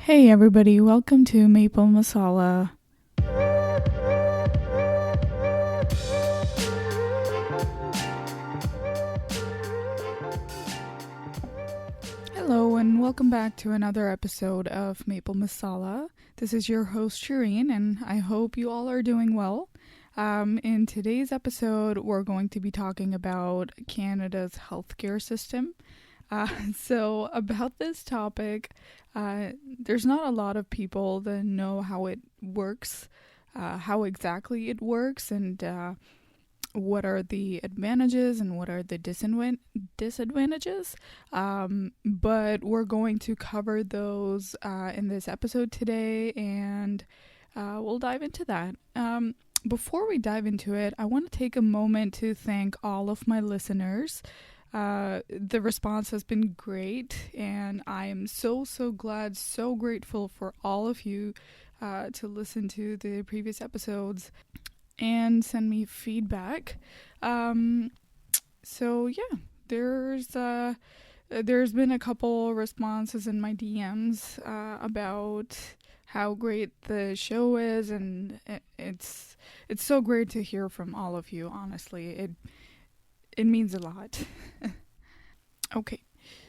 Hey everybody, welcome to Maple Masala. Hello and welcome back to another episode of Maple Masala. This is your host Shireen and I hope you all are doing well. In today's episode, we're going to be talking about Canada's healthcare system. So about this topic, there's not a lot of people that know how it works, how exactly it works, and what are the advantages and what are the disadvantages. But we're going to cover those in this episode today, and we'll dive into that. Before we dive into it, I want to take a moment to thank all of my listeners. The response has been great, and I am so glad, so grateful for all of you to listen to the previous episodes and send me feedback. So yeah, there's been a couple responses in my DMs about how great the show is, and it's so great to hear from all of you. Honestly, it means a lot. Okay,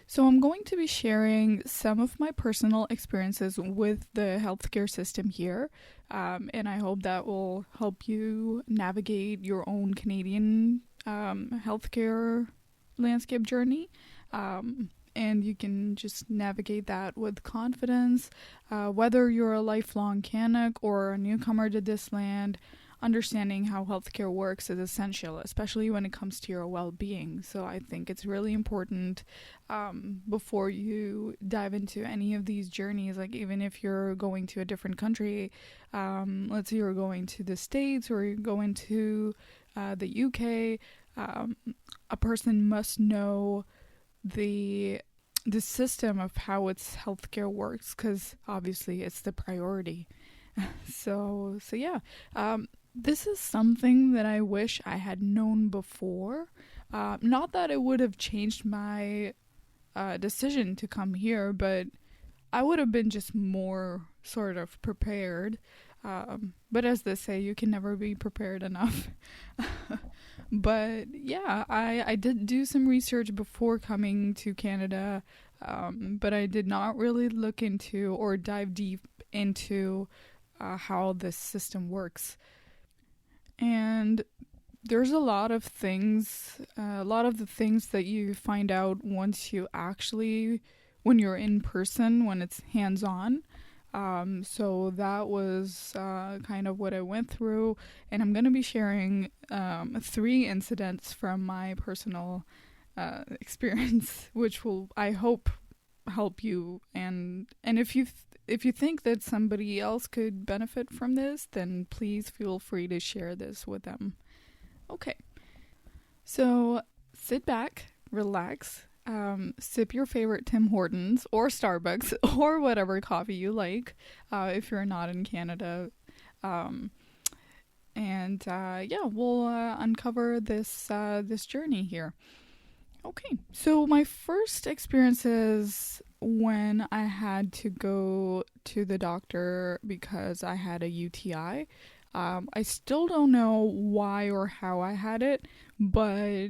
so I'm going to be sharing some of my personal experiences with the healthcare system here, and I hope that will help you navigate your own Canadian healthcare landscape journey. And you can just navigate that with confidence. Whether you're a lifelong Canuck or a newcomer to this land, understanding how healthcare works is essential, especially when it comes to your well-being. So I think it's really important before you dive into any of these journeys, like even if you're going to a different country, let's say you're going to the States or you're going to the UK, a person must know the system of how its healthcare works, because obviously it's the priority. So yeah, this is something that I wish I had known before. Not that it would have changed my decision to come here, but I would have been just more sort of prepared. But as they say, you can never be prepared enough. But yeah, I did do some research before coming to Canada, but I did not really look into or dive deep into how this system works. And there's a lot of things, a lot of the things that you find out once you actually, when you're in person, when it's hands-on. So that was kind of what I went through, and I'm going to be sharing 3 incidents from my personal experience, which will, I hope, help you. And if you think that somebody else could benefit from this, then please feel free to share this with them. Okay, so sit back, relax. Sip your favorite Tim Hortons or Starbucks or whatever coffee you like if you're not in Canada. Yeah, we'll uncover this journey here. Okay, so my first experiences when I had to go to the doctor because I had a UTI. I still don't know why or how I had it, but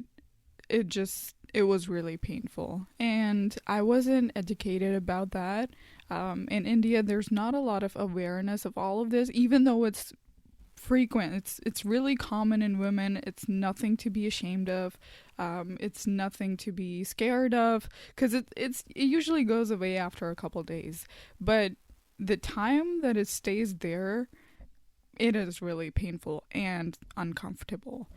it was really painful, and I wasn't educated about that. In India, there's not a lot of awareness of all of this, even though it's frequent. It's really common in women. It's nothing to be ashamed of. It's nothing to be scared of, because it usually goes away after a couple days. But the time that it stays there, it is really painful and uncomfortable.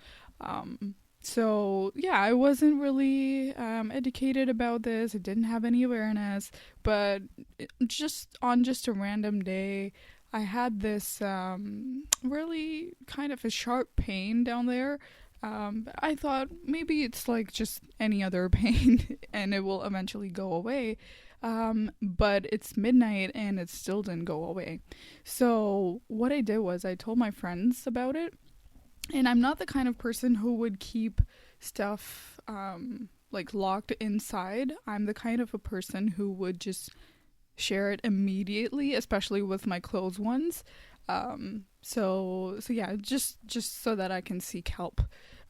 So yeah, I wasn't really educated about this. I didn't have any awareness, but just on a random day, I had this really kind of a sharp pain down there. I thought maybe it's like just any other pain and it will eventually go away. But it's midnight and it still didn't go away. So what I did was I told my friends about it. And I'm not the kind of person who would keep stuff like locked inside. I'm the kind of a person who would just share it immediately, especially with my close ones. So yeah, just so that I can seek help.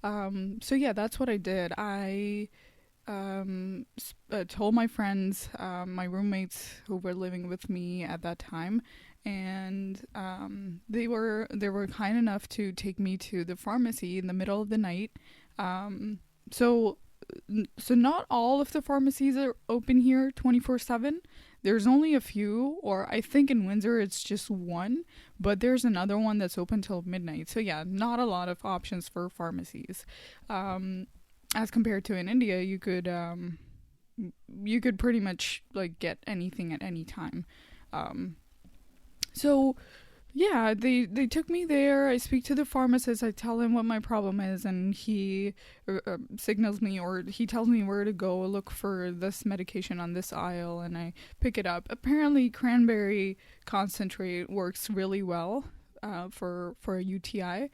So yeah, that's what I did. I told my friends, my roommates who were living with me at that time, and they were kind enough to take me to the pharmacy in the middle of the night. Um, so so not all of the pharmacies are open here 24/7. There's only a few, or I think in Windsor it's just one, but there's another one that's open till midnight. So yeah, not a lot of options for pharmacies. Um, as compared to in India, you could pretty much like get anything at any time. Um, so yeah, they took me there. I speak to the pharmacist. I tell him what my problem is, and he signals me, or he tells me where to go look for this medication on this aisle, and I pick it up. Apparently, cranberry concentrate works really well for a UTI.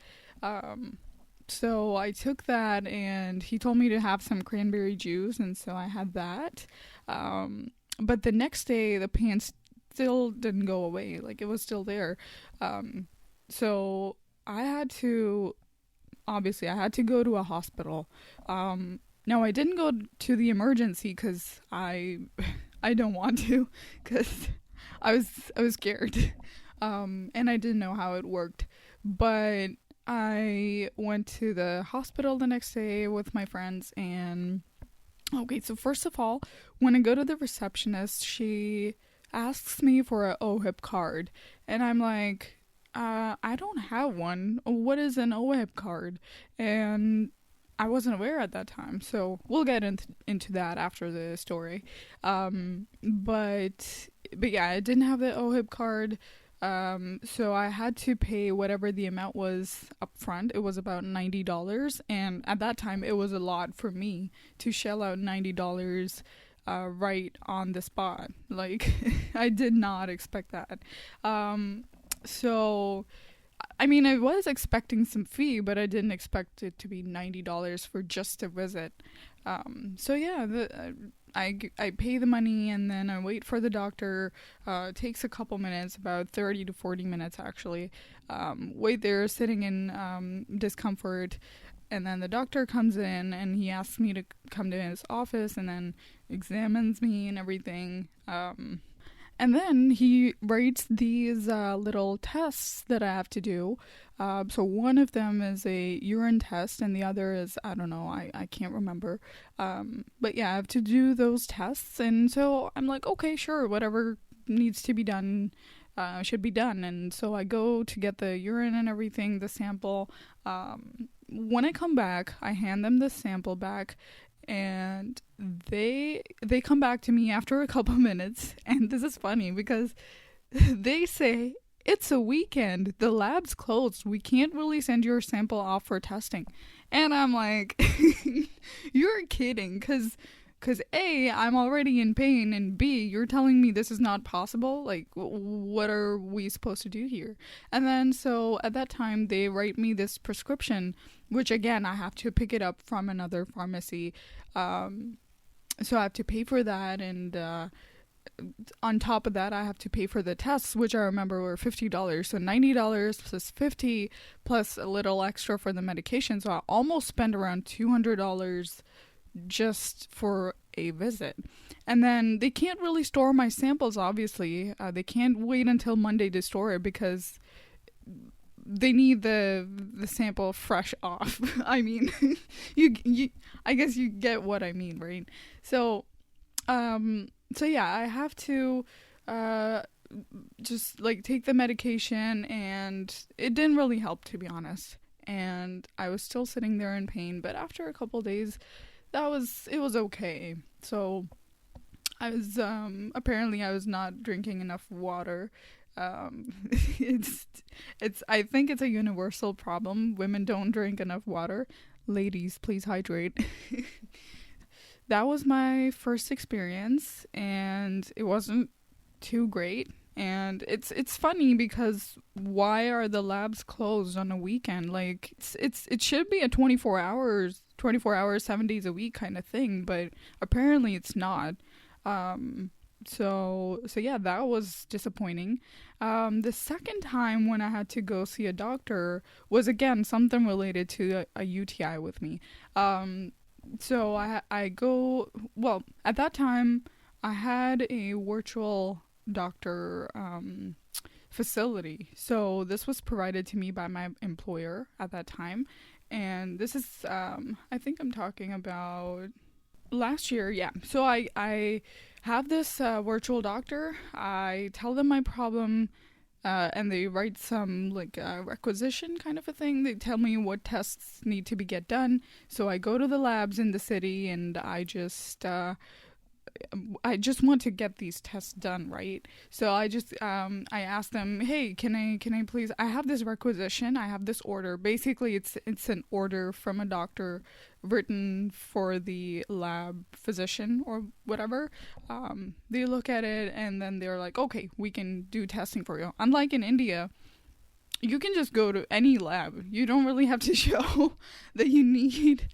So I took that, and he told me to have some cranberry juice, and so I had that. But the next day, the pain still didn't go away. Like, it was still there. Um, so I had to, obviously, I had to go to a hospital. No, I didn't go to the emergency because I don't want to, because I was scared, and I didn't know how it worked. But I went to the hospital the next day with my friends, and okay, so first of all, when I go to the receptionist, she asks me for a OHIP card, and I'm like, I don't have one. What is an OHIP card? And I wasn't aware at that time, so we'll get into that after the story. But yeah, I didn't have the OHIP card. So I had to pay whatever the amount was up front. It was about $90, and at that time it was a lot for me to shell out $90 right on the spot. Like, I did not expect that. So I mean, I was expecting some fee, but I didn't expect it to be $90 for just a visit. So yeah, I pay the money, and then I wait for the doctor. It takes a couple minutes, about 30 to 40 minutes actually. Wait there, sitting in discomfort, and then the doctor comes in, and he asks me to come to his office, and then examines me and everything. And then he writes these little tests that I have to do. So one of them is a urine test, and the other is, I don't know, I can't remember. But yeah, I have to do those tests. And so I'm like, okay, sure, whatever needs to be done should be done. And so I go to get the urine and everything, the sample. When I come back, I hand them the sample back, and they come back to me after a couple minutes, and this is funny because they say, it's a weekend, the lab's closed, we can't really send your sample off for testing. And I'm like, you're kidding, because A, I'm already in pain, and B, you're telling me this is not possible? Like, what are we supposed to do here? And then, so, at that time, they write me this prescription, which, again, I have to pick it up from another pharmacy. So I have to pay for that, and on top of that, I have to pay for the tests, which I remember were $50. So $90 plus 50 plus a little extra for the medication. So I almost spent around $200 just for a visit. And then they can't really store my samples, obviously. They can't wait until Monday to store it because they need the sample fresh off. I mean, you I guess you get what I mean, right? So so yeah, I have to just like take the medication, and it didn't really help, to be honest. And I was still sitting there in pain, but after a couple days, it was okay. So I was apparently I was not drinking enough water. It's I think it's a universal problem. Women don't drink enough water. Ladies, please hydrate. That was my first experience, and it wasn't too great. And it's funny because why are the labs closed on a weekend? Like, it should be a 24 hours, 7 days a week kind of thing, but apparently it's not. So yeah, that was disappointing. The second time when I had to go see a doctor was again something related to a UTI with me. So I go, well, at that time I had a virtual doctor facility. So this was provided to me by my employer at that time. And this is, I think I'm talking about last year, yeah. So I have this virtual doctor. I tell them my problem, and they write some like requisition kind of a thing. They tell me what tests need to be get done. So I go to the labs in the city, and I just want to get these tests done, right? So I asked them, hey, can I please? I have this requisition. I have this order. Basically, it's an order from a doctor written for the lab physician or whatever. They look at it and then they're like, okay, we can do testing for you. Unlike in India, you can just go to any lab. You don't really have to show that you need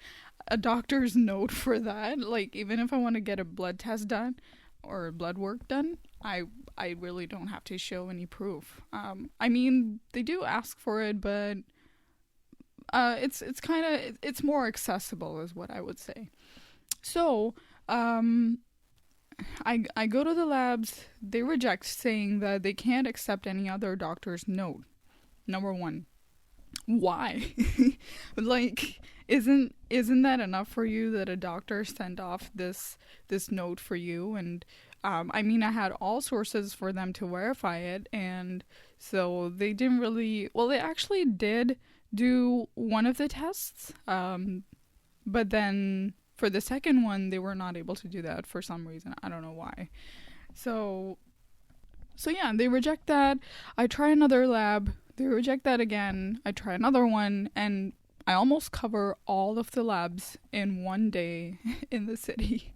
a doctor's note for that. Like, even if I want to get a blood test done or blood work done, I really don't have to show any proof. I mean, they do ask for it, but it's kind of, it's more accessible is what I would say. So I go to the labs. They reject, saying that they can't accept any other doctor's note. Number one, why? Like, isn't that enough for you that a doctor sent off this note for you? And I mean, I had all sources for them to verify it, and so they didn't really, well, they actually did do one of the tests, but then for the second one they were not able to do that for some reason. I don't know why. So yeah, they reject that. I try another lab. They reject that again. I try another one, and I almost cover all of the labs in one day in the city.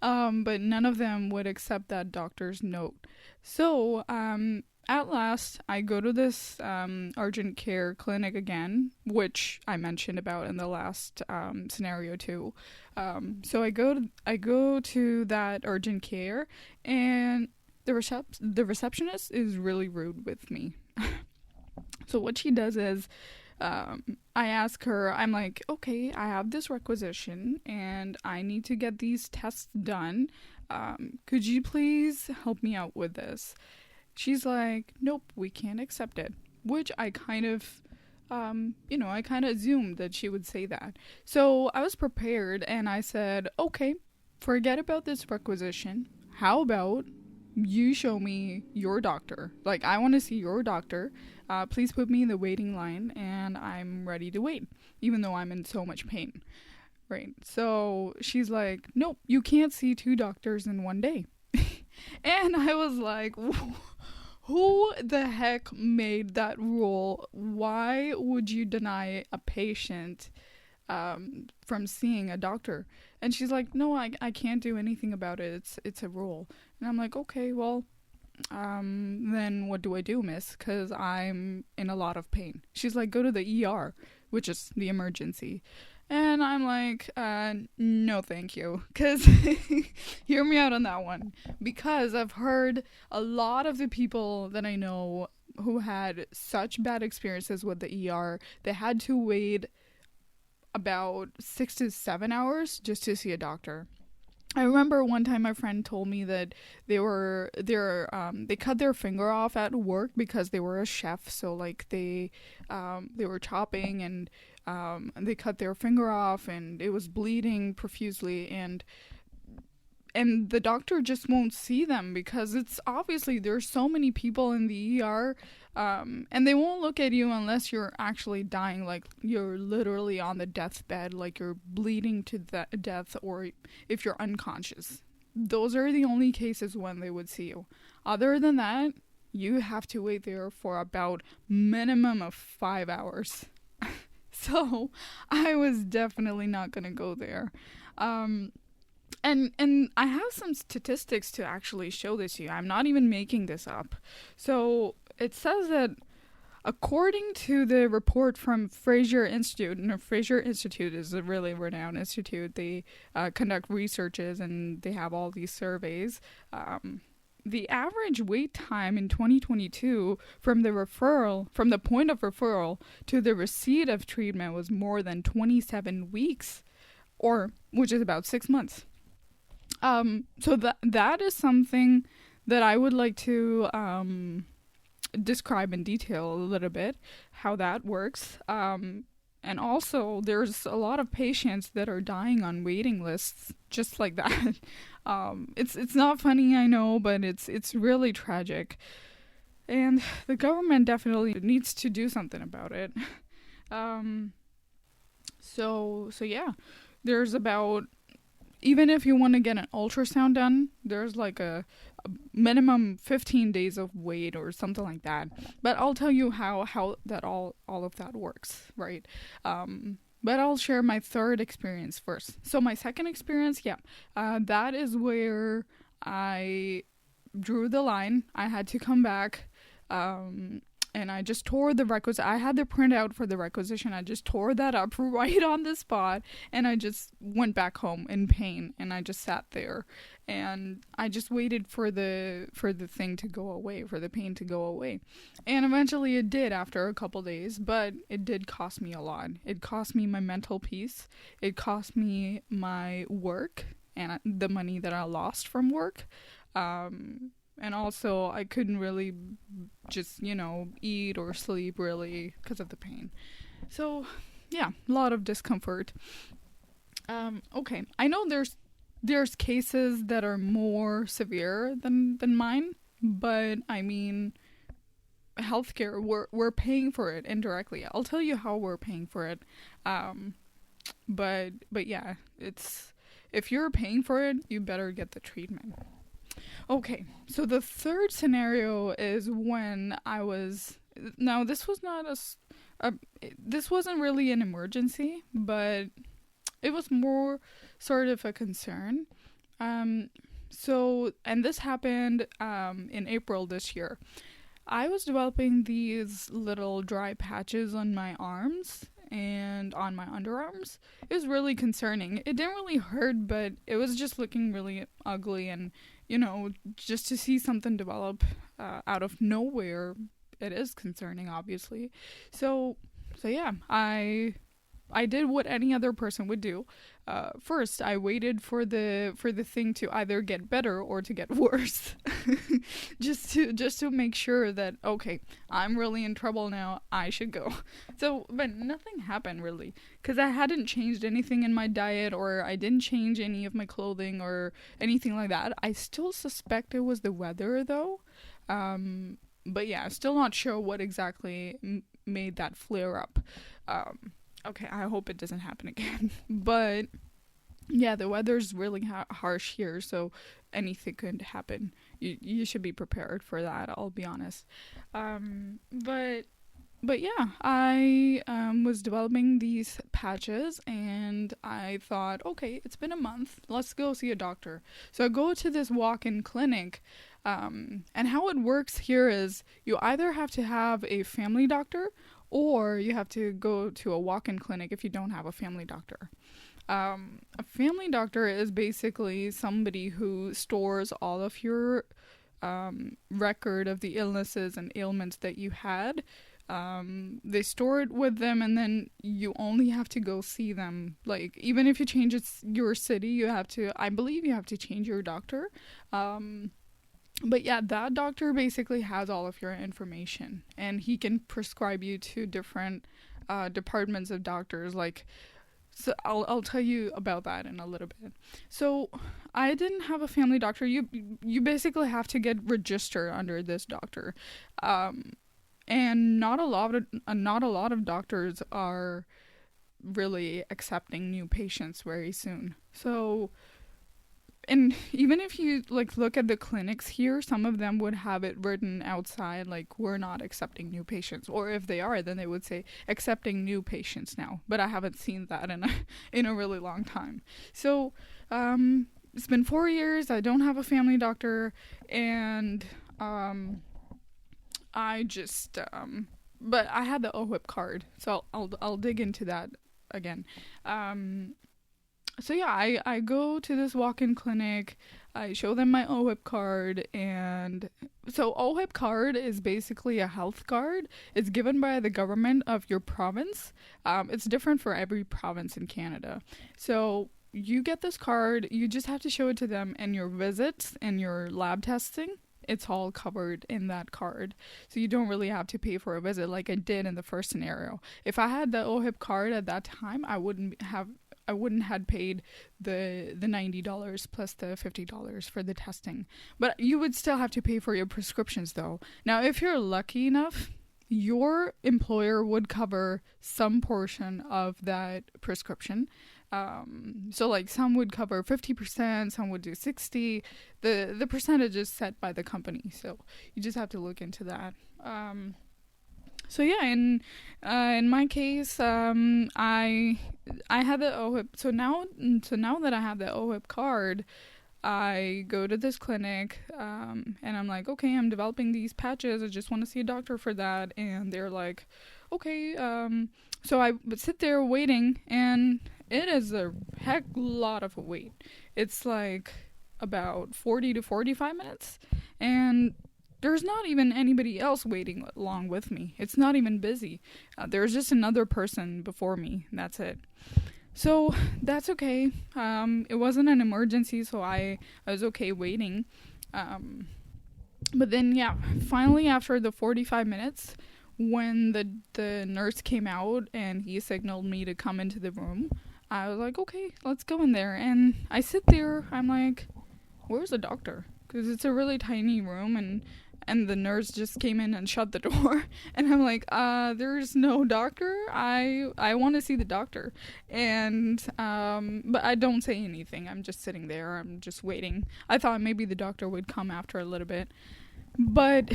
But none of them would accept that doctor's note. So at last, I go to this urgent care clinic again, which I mentioned about in the last scenario too. So I go to that urgent care, and the receptionist is really rude with me. So what she does is, I ask her, I'm like, okay, I have this requisition and I need to get these tests done. Could you please help me out with this? She's like, nope, we can't accept it. Which I kind of, I kind of assumed that she would say that. So I was prepared and I said, okay, forget about this requisition. How about you show me your doctor? Like, I want to see your doctor. Please put me in the waiting line and I'm ready to wait, even though I'm in so much pain. Right. So she's like, nope, you can't see two doctors in one day. And I was like, who the heck made that rule? Why would you deny a patient from seeing a doctor? And she's like, no, I can't do anything about it. It's a rule. And I'm like, okay, well, then what do I do, miss? Because I'm in a lot of pain. She's like, go to the ER, which is the emergency. And I'm like, no, thank you. Because, hear me out on that one. Because I've heard a lot of the people that I know who had such bad experiences with the ER, they had to wait about 6 to 7 hours just to see a doctor. I remember one time my friend told me that they cut their finger off at work because they were a chef. So like they were chopping and they cut their finger off and it was bleeding profusely, and the doctor just won't see them because it's obviously there's so many people in the ER, and they won't look at you unless you're actually dying, like you're literally on the deathbed, like you're bleeding to death, or if you're unconscious. Those are the only cases when they would see you. Other than that, you have to wait there for about minimum of 5 hours. So I was definitely not gonna go there. And I have some statistics to actually show this to you. I'm not even making this up. So it says that according to the report from Fraser Institute, and Fraser Institute is a really renowned institute. They conduct researches and they have all these surveys. the average wait time in 2022 from the point of referral to the receipt of treatment was more than 27 weeks, or which is about 6 months. So that is something that I would like to describe in detail a little bit how that works. And also, there's a lot of patients that are dying on waiting lists just like that. It's not funny, I know, but it's really tragic, and the government definitely needs to do something about it. Um, so yeah, there's about, even if you want to get an ultrasound done, there's like a minimum 15 days of wait or something like that. But I'll tell you how that all of that works, right? But I'll share my third experience first. So my second experience, that is where I drew the line. I had to come back. And I just tore the requisition. I had the printout for the requisition. I just tore that up right on the spot, and I just went back home in pain, and I just sat there, and I just waited for the thing to go away, for the pain to go away, and eventually it did after a couple days. But it did cost me a lot. It cost me my mental peace. It cost me my work and the money that I lost from work. And also, I couldn't really just, eat or sleep really because of the pain. So, yeah, a lot of discomfort. Okay, I know there's cases that are more severe than mine, but I mean, healthcare, we're paying for it indirectly. I'll tell you how we're paying for it. But yeah, if you're paying for it, you better get the treatment. Okay, so the third scenario is when now this was not this wasn't really an emergency, but it was more sort of a concern. And this happened in April this year. I was developing these little dry patches on my arms and on my underarms. It was really concerning. It didn't really hurt, but it was just looking really ugly, and just to see something develop out of nowhere, it is concerning, obviously. So yeah, I did what any other person would do. First, I waited for the thing to either get better or to get worse, just to make sure that, okay, I'm really in trouble now, I should go. So, but nothing happened really, because I hadn't changed anything in my diet, or I didn't change any of my clothing or anything like that. I still suspect it was the weather though. But yeah, still not sure what exactly made that flare up. Okay, I hope it doesn't happen again. But yeah, the weather's really harsh here, so anything could happen. You should be prepared for that, I'll be honest. But yeah, I was developing these patches, and I thought, okay, it's been a month, let's go see a doctor. So I go to this walk-in clinic, and how it works here is you either have to have a family doctor, or you have to go to a walk-in clinic if you don't have a family doctor. A family doctor is basically somebody who stores all of your record of the illnesses and ailments that you had. They store it with them, and then you only have to go see them. Like, even if you change your city, I believe you have to change your doctor. But yeah, that doctor basically has all of your information, and he can prescribe you to different departments of doctors. Like, so I'll tell you about that in a little bit. So I didn't have a family doctor. You basically have to get registered under this doctor, and not a lot of doctors are really accepting new patients very soon. So. And even if you look at the clinics here, some of them would have it written outside, like, we're not accepting new patients. Or if they are, then they would say accepting new patients now. But I haven't seen that in a really long time. So it's been 4 years. I don't have a family doctor, and I just but I had the OHIP card, so I'll dig into that again. So yeah, I go to this walk-in clinic. I show them my OHIP card, and so OHIP card is basically a health card. It's given by the government of your province. It's different for every province in Canada. So you get this card. You just have to show it to them, and your visits and your lab testing. It's all covered in that card. So you don't really have to pay for a visit like I did in the first scenario. If I had the OHIP card at that time, I wouldn't had paid the $90 plus the $50 for the testing. But you would still have to pay for your prescriptions though. Now, if you're lucky enough, your employer would cover some portion of that prescription. So like some would cover 50%, some would do 60. The percentage is set by the company, so you just have to look into that. So yeah, in my case, I had the OHIP. So now that I have the OHIP card, I go to this clinic, and I'm like, okay, I'm developing these patches. I just want to see a doctor for that, and they're like, okay. So I would sit there waiting, and it is a heck lot of a wait. It's like about 40 to 45 minutes, and there's not even anybody else waiting along with me. It's not even busy. There's just another person before me. That's it. So that's okay. It wasn't an emergency, so I was okay waiting. But then, yeah, finally after the 45 minutes, when the nurse came out and he signaled me to come into the room, I was like, okay, let's go in there. And I sit there. I'm like, where's the doctor? Because it's a really tiny room, and the nurse just came in and shut the door. And I'm like, there's no doctor. I want to see the doctor. And but I don't say anything. I'm just sitting there. I'm just waiting. I thought maybe the doctor would come after a little bit, but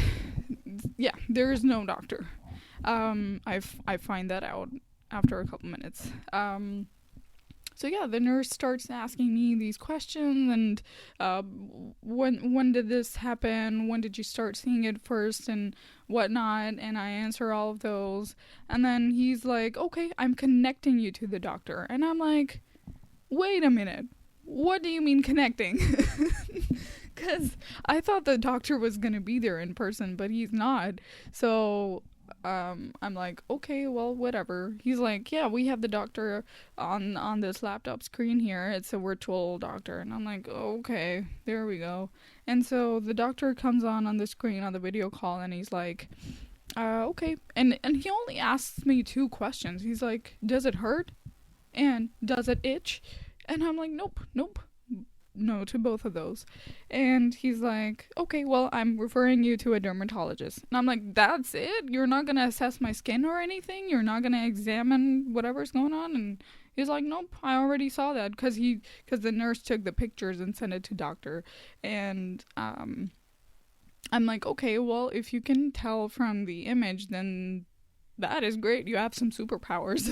yeah, there is no doctor. I find that out after a couple minutes. So yeah, the nurse starts asking me these questions, and when did this happen? When did you start seeing it first, and whatnot? And I answer all of those, and then he's like, "Okay, I'm connecting you to the doctor," and I'm like, "Wait a minute, what do you mean connecting?" Because I thought the doctor was gonna be there in person, but he's not. So I'm like, okay, well, whatever. He's like, yeah, we have the doctor on this laptop screen here. It's a virtual doctor. And I'm like, okay, there we go. And so the doctor comes on the screen on the video call, and he's like, okay. And he only asks me 2 questions. He's like, does it hurt? And does it itch? And I'm like, nope. No to both of those. And he's like, okay, well, I'm referring you to a dermatologist. And I'm like, that's it? You're not gonna assess my skin or anything? You're not gonna examine whatever's going on? And he's like, nope, I already saw that, because the nurse took the pictures and sent it to doctor. And I'm like, okay, well, if you can tell from the image, then that is great. You have some superpowers.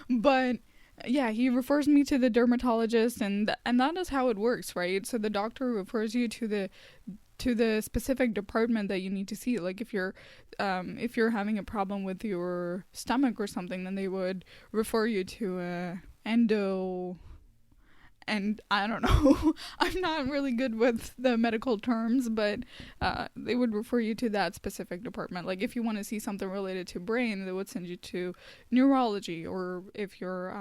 But yeah, he refers me to the dermatologist, and that is how it works, right? So the doctor refers you to the specific department that you need to see. Like if you're having a problem with your stomach or something, then they would refer you to a endo. And I don't know, I'm not really good with the medical terms, but they would refer you to that specific department. Like if you want to see something related to brain, they would send you to neurology, or if you're,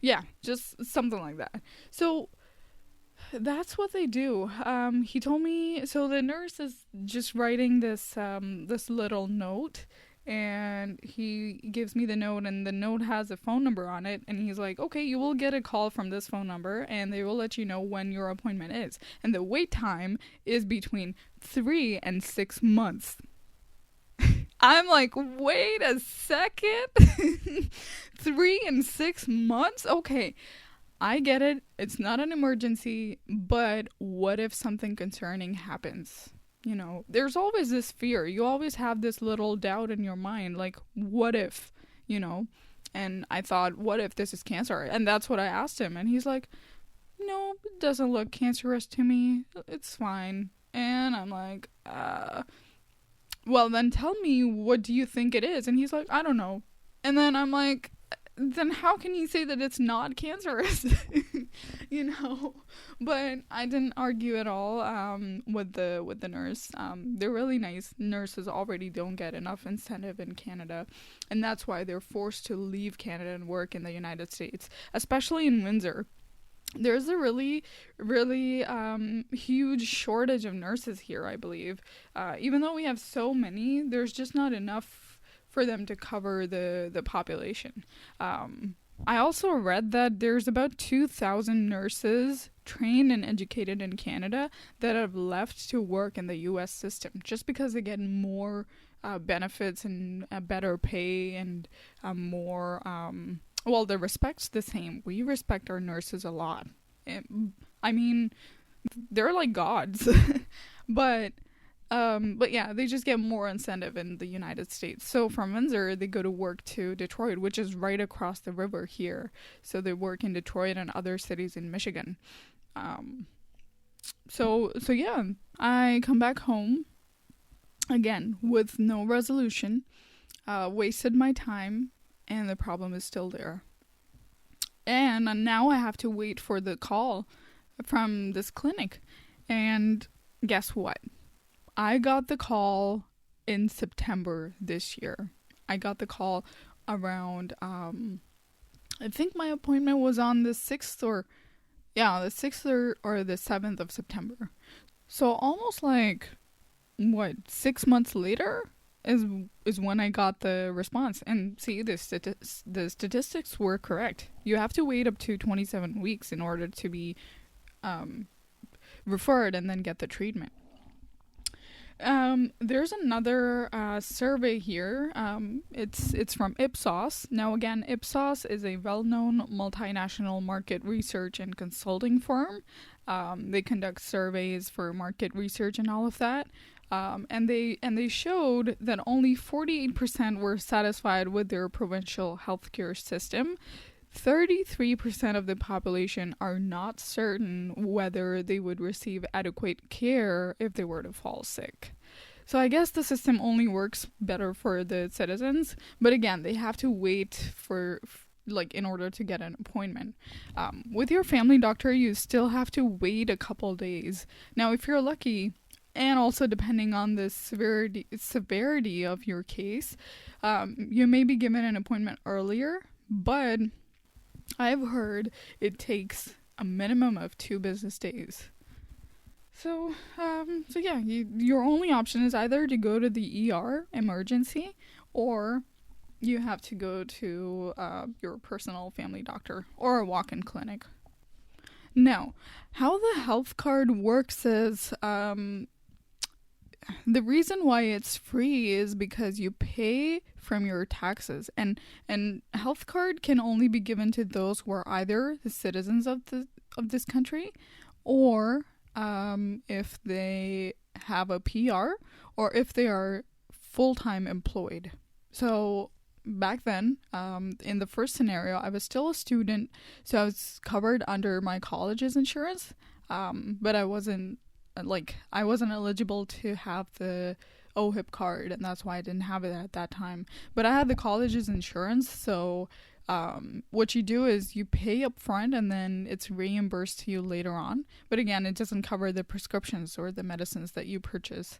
yeah, just something like that. So that's what they do. He told me, so the nurse is just writing this little note, and he gives me the note, and the note has a phone number on it, and he's like, okay, you will get a call from this phone number, and they will let you know when your appointment is, and the wait time is between 3 and 6 months. I'm like, wait a second. 3 and 6 months? Okay, I get it, it's not an emergency, but what if something concerning happens? You know, there's always this fear. You always have this little doubt in your mind, like, what if, you know? And I thought, what if this is cancer? And that's what I asked him. And he's like, no, it doesn't look cancerous to me. It's fine. And I'm like, well, then tell me, what do you think it is? And he's like, I don't know. And then I'm like, then how can you say that it's not cancerous? you know. But I didn't argue at all with the nurse. They're really nice. Nurses already don't get enough incentive in Canada, and that's why they're forced to leave Canada and work in the United States, especially in Windsor. There's a really huge shortage of nurses here, I believe. Even though we have so many, there's just not enough for them to cover the population. I also read that there's about 2,000 nurses trained and educated in Canada that have left to work in the US system just because they get more benefits and better pay and more. Well, the respect's the same. We respect our nurses a lot. I mean, they're like gods. but yeah, they just get more incentive in the United States. So from Windsor, they go to work to Detroit, which is right across the river here. So they work in Detroit and other cities in Michigan. So yeah, I come back home again with no resolution. Wasted my time. And the problem is still there. And now I have to wait for the call from this clinic. And guess what? I got the call in September this year. I got the call around, I think my appointment was on the 6th or the 7th of September. So almost like, 6 months later? Is when I got the response. And see, the statistics were correct. You have to wait up to 27 weeks in order to be referred and then get the treatment. There's another survey here. It's from Ipsos. Now again, Ipsos is a well-known multinational market research and consulting firm. They conduct surveys for market research and all of that. And they showed that only 48% were satisfied with their provincial healthcare system. 33% of the population are not certain whether they would receive adequate care if they were to fall sick. So I guess the system only works better for the citizens, but again, they have to wait in order to get an appointment. With your family doctor, you still have to wait a couple days. Now, if you're lucky, and also depending on the severity of your case, you may be given an appointment earlier, but I've heard it takes a minimum of 2 business days. So yeah, your only option is either to go to the ER emergency, or you have to go to your personal family doctor or a walk-in clinic. Now, how the health card works is the reason why it's free is because you pay from your taxes, and health card can only be given to those who are either the citizens of this country, or if they have a PR, or if they are full-time employed. So back then, in the first scenario, I was still a student, so I was covered under my college's insurance, but I wasn't eligible to have the OHIP card, and that's why I didn't have it at that time. But I had the college's insurance, so what you do is you pay up front and then it's reimbursed to you later on. But again, it doesn't cover the prescriptions or the medicines that you purchase.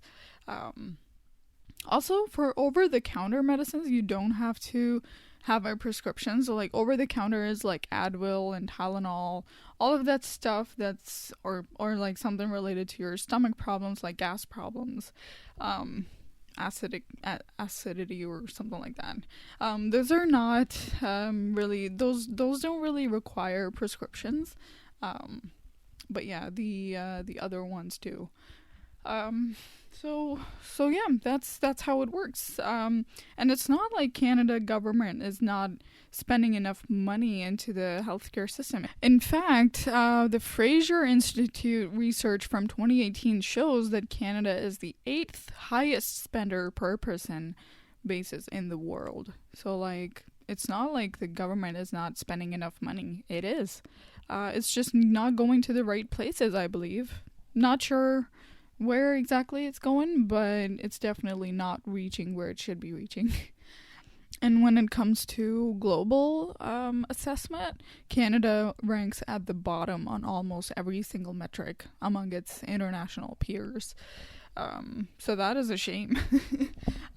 Also, for over-the-counter medicines, you don't have to have a prescription. So like over-the-counter is like Advil and Tylenol, all of that stuff that's or like something related to your stomach problems, like gas problems, acidity or something like that. Those are not really, those don't really require prescriptions. But yeah, the other ones do. So yeah, that's how it works. And it's not like Canada government is not spending enough money into the healthcare system. In fact, the Fraser Institute research from 2018 shows that Canada is the 8th highest spender per person basis in the world. So like, it's not like the government is not spending enough money. It is. It's just not going to the right places, I believe. Not sure where exactly it's going, but it's definitely not reaching where it should be reaching. And when it comes to global assessment, Canada ranks at the bottom on almost every single metric among its international peers. So that is a shame.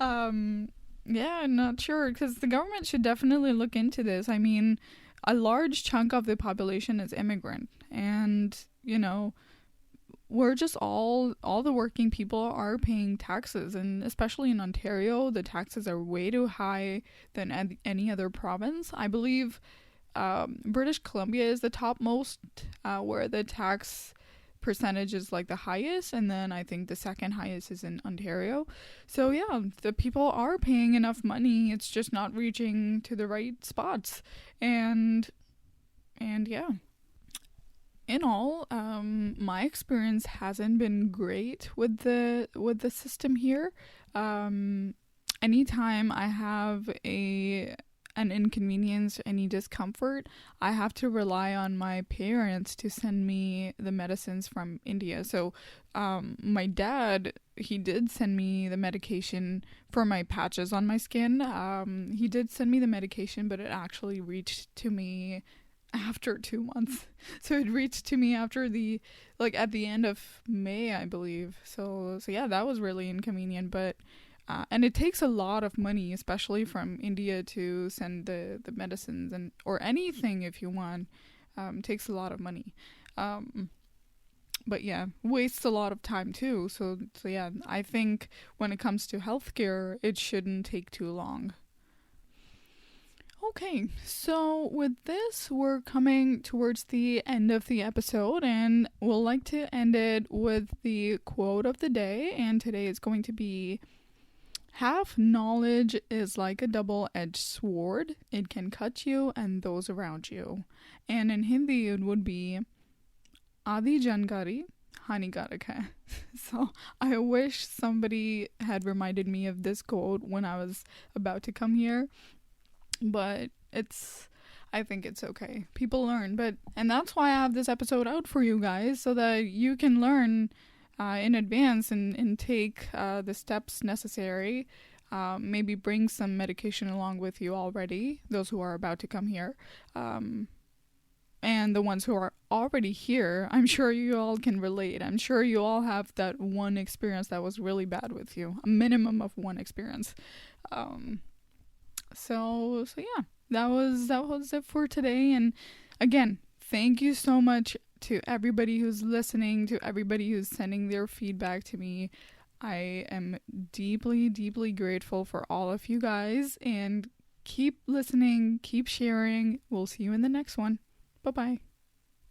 Yeah, I'm not sure, because the government should definitely look into this. I mean, a large chunk of the population is immigrant, and we're just all the working people are paying taxes, and especially in Ontario, the taxes are way too high than any other province. I believe British Columbia is the topmost, where the tax percentage is like the highest, and then I think the second highest is in Ontario. So yeah, the people are paying enough money, it's just not reaching to the right spots. And yeah, in all, my experience hasn't been great with the system here. Anytime I have an inconvenience, any discomfort, I have to rely on my parents to send me the medicines from India. So, my dad, he did send me the medication for my patches on my skin. He did send me the medication, but it actually reached to me after 2 months. So it reached to me after at the end of May, I believe. So yeah, that was really inconvenient, but and it takes a lot of money, especially from India, to send the medicines or anything if you want. Takes a lot of money. But yeah, wastes a lot of time too. So yeah, I think when it comes to healthcare, it shouldn't take too long. Okay, so with this, we're coming towards the end of the episode, and we'll like to end it with the quote of the day. And today is going to be: half knowledge is like a double-edged sword. It can cut you and those around you. And in Hindi, it would be Adi jankari hanikaraka hai. So I wish somebody had reminded me of this quote when I was about to come here. But I think it's okay. People learn, and that's why I have this episode out for you guys, so that you can learn in advance and take the steps necessary. Maybe bring some medication along with you already, those who are about to come here. And the ones who are already here, I'm sure you all can relate. I'm sure you all have that one experience that was really bad with you. A minimum of one experience. So yeah, that was it for today. And again, thank you so much to everybody who's listening, to everybody who's sending their feedback to me. I am deeply, deeply grateful for all of you guys, and keep listening, keep sharing. We'll see you in the next one. Bye-bye.